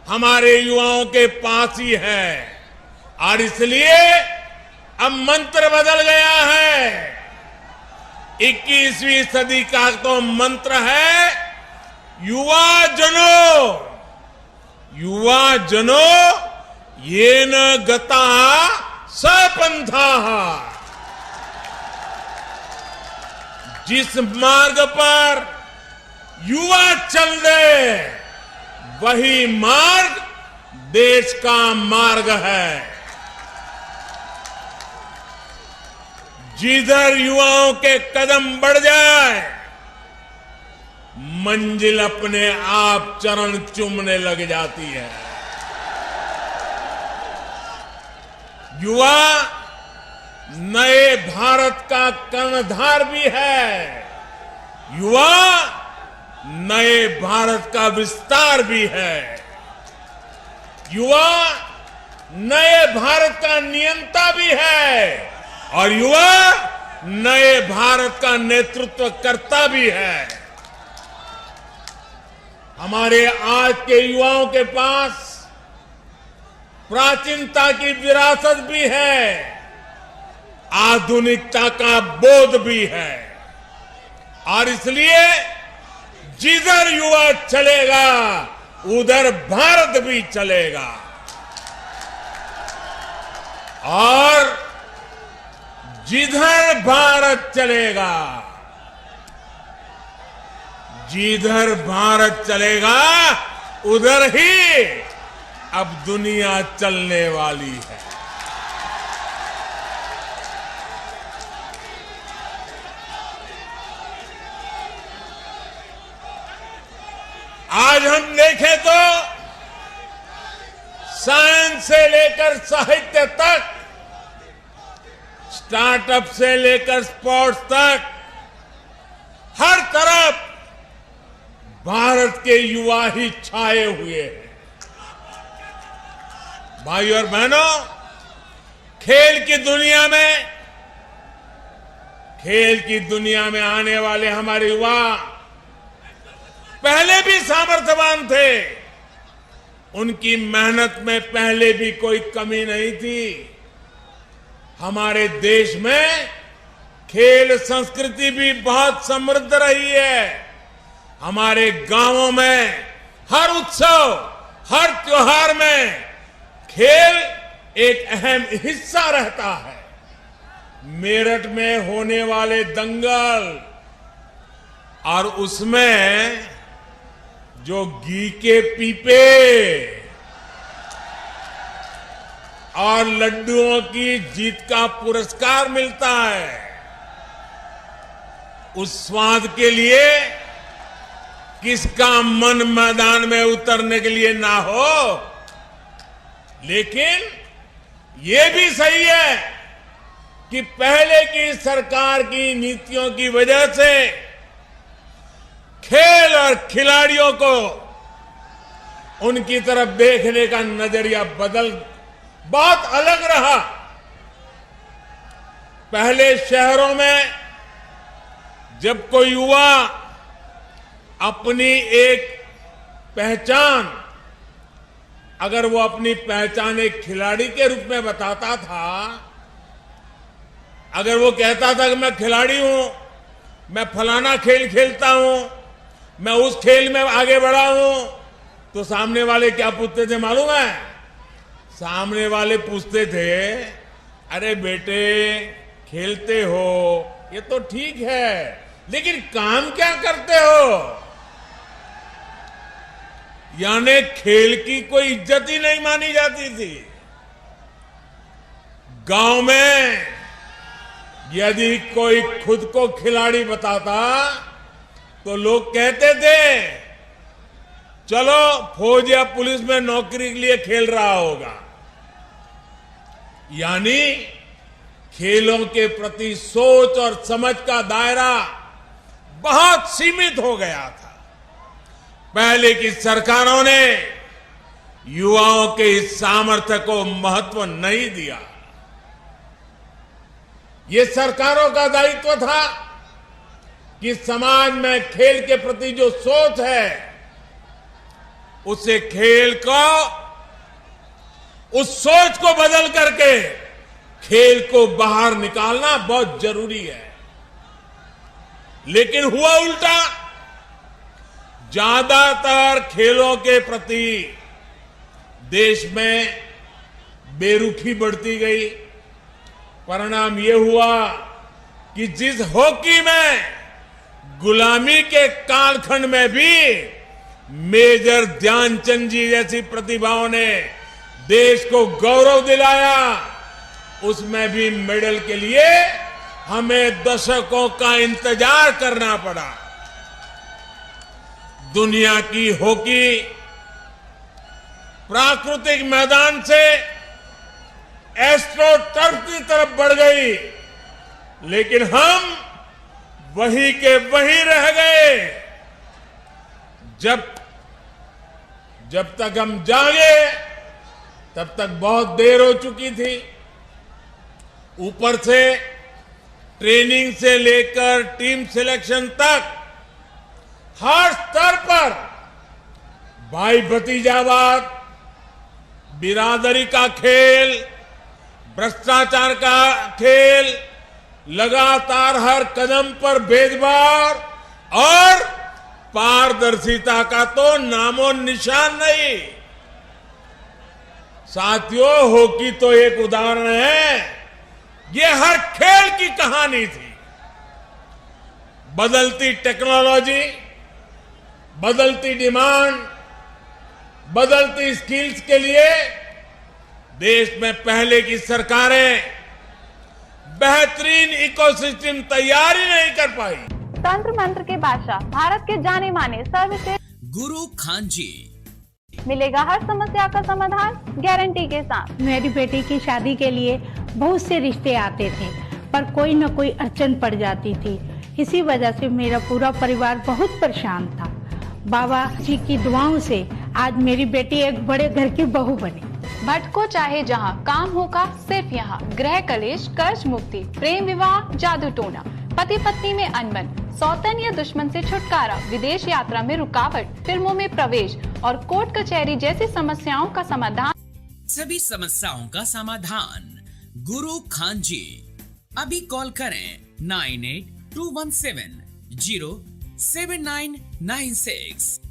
हमारे युवाओं के पास ही है और इसलिए अब मंत्र बदल गया है। 21वीं सदी का तो मंत्र है युवा जनो येन गता सपंथा। जिस मार्ग पर युवा चल दे वही मार्ग देश का मार्ग है। जिधर युवाओं के कदम बढ़ जाए मंजिल अपने आप चरण चूमने लग जाती है। युवा नए भारत का कर्णधार भी है। युवा नए भारत का विस्तार भी है। युवा नए भारत का नियंता भी है और युवा नए भारत का नेतृत्व करता भी है। हमारे आज के युवाओं के पास प्राचीनता की विरासत भी है, आधुनिकता का बोध भी है और इसलिए जिधर युवा चलेगा उधर भारत भी चलेगा। और जिधर भारत चलेगा, जिधर भारत चलेगा उधर ही अब दुनिया चलने वाली है। आज हम देखें तो साइंस से लेकर साहित्य तक, स्टार्टअप से लेकर स्पोर्ट्स तक, हर तरफ भारत के युवा ही छाए हुए हैं। भाई और बहनों, खेल की दुनिया में आने वाले हमारे युवा पहले भी सामर्थ्यवान थे। उनकी मेहनत में पहले भी कोई कमी नहीं थी। हमारे देश में खेल संस्कृति भी बहुत समृद्ध रही है। हमारे गांवों में हर उत्सव, हर त्योहार में खेल एक अहम हिस्सा रहता है। मेरठ में होने वाले दंगल और उसमें जो घी के पीपे और लड्डुओं की जीत का पुरस्कार मिलता है, उस स्वाद के लिए किसका मन मैदान में उतरने के लिए ना हो। लेकिन ये भी सही है कि पहले की सरकार की नीतियों की वजह से खेल और खिलाड़ियों को उनकी तरफ देखने का नजरिया बहुत अलग रहा। पहले शहरों में जब कोई युवा अपनी एक पहचान, अगर वो अपनी पहचान एक खिलाड़ी के रूप में बताता था, अगर वो कहता था कि मैं खिलाड़ी हूं, मैं फलाना खेल खेलता हूं, मैं उस खेल में आगे बढ़ा हूं, तो सामने वाले क्या पूछते थे मालूम है? सामने वाले पूछते थे, अरे बेटे खेलते हो ये तो ठीक है, लेकिन काम क्या करते हो? यानी खेल की कोई इज्जत ही नहीं मानी जाती थी। गांव में यदि कोई खुद को खिलाड़ी बताता तो लोग कहते थे चलो फौज या पुलिस में नौकरी के लिए खेल रहा होगा। यानी खेलों के प्रति सोच और समझ का दायरा बहुत सीमित हो गया था। पहले की सरकारों ने युवाओं के इस सामर्थ्य को महत्व नहीं दिया। ये सरकारों का दायित्व था कि समाज में खेल के प्रति जो सोच है उससे खेल को, उस सोच को बदल करके खेल को बाहर निकालना बहुत जरूरी है। लेकिन हुआ उल्टा। ज्यादातर खेलों के प्रति देश में बेरुखी बढ़ती गई। परिणाम यह हुआ कि जिस हॉकी में गुलामी के कालखंड में भी मेजर ध्यानचंद जी जैसी प्रतिभाओं ने देश को गौरव दिलाया, उसमें भी मेडल के लिए हमें दशकों का इंतजार करना पड़ा। दुनिया की हॉकी प्राकृतिक मैदान से एस्ट्रो टर्फ की तरफ बढ़ गई, लेकिन हम वहीं के वहीं रह गए। जब तक हम जागे तब तक बहुत देर हो चुकी थी। ऊपर से ट्रेनिंग से लेकर टीम सिलेक्शन तक हर स्तर पर भाई भतीजावाद, बिरादरी का खेल, भ्रष्टाचार का खेल, लगातार हर कदम पर भेदभाव और पारदर्शिता का तो नामो निशान नहीं। साथियों, हॉकी तो एक उदाहरण है, ये हर खेल की कहानी थी। बदलती टेक्नोलॉजी, बदलती डिमांड, बदलती स्किल्स के लिए देश में पहले की सरकारें बेहतरीन इकोसिस्टम तैयार ही नहीं कर पाई। तंत्र मंत्र के बादशाह, भारत के जाने माने सर्वश्रेष्ठ गुरु खान जी, मिलेगा हर समस्या का समाधान गारंटी के साथ। मेरी बेटी की शादी के लिए बहुत से रिश्ते आते थे, पर कोई न कोई अड़चन पड़ जाती थी। इसी वजह से मेरा पूरा परिवार बहुत परेशान था। बाबा जी की दुआओं से आज मेरी बेटी एक बड़े घर की बहू बनी। भटको चाहे जहां, काम होगा सिर्फ यहाँ। गृह कलेश, कर्ज मुक्ति, प्रेम विवाह, जादू टोना, पति पत्नी में अनबन, सौतन या दुश्मन से छुटकारा, विदेश यात्रा में रुकावट, फिल्मों में प्रवेश और कोर्ट कचहरी जैसी समस्याओं का समाधान। सभी समस्याओं का समाधान गुरु खान जी। अभी कॉल करें 9821707996।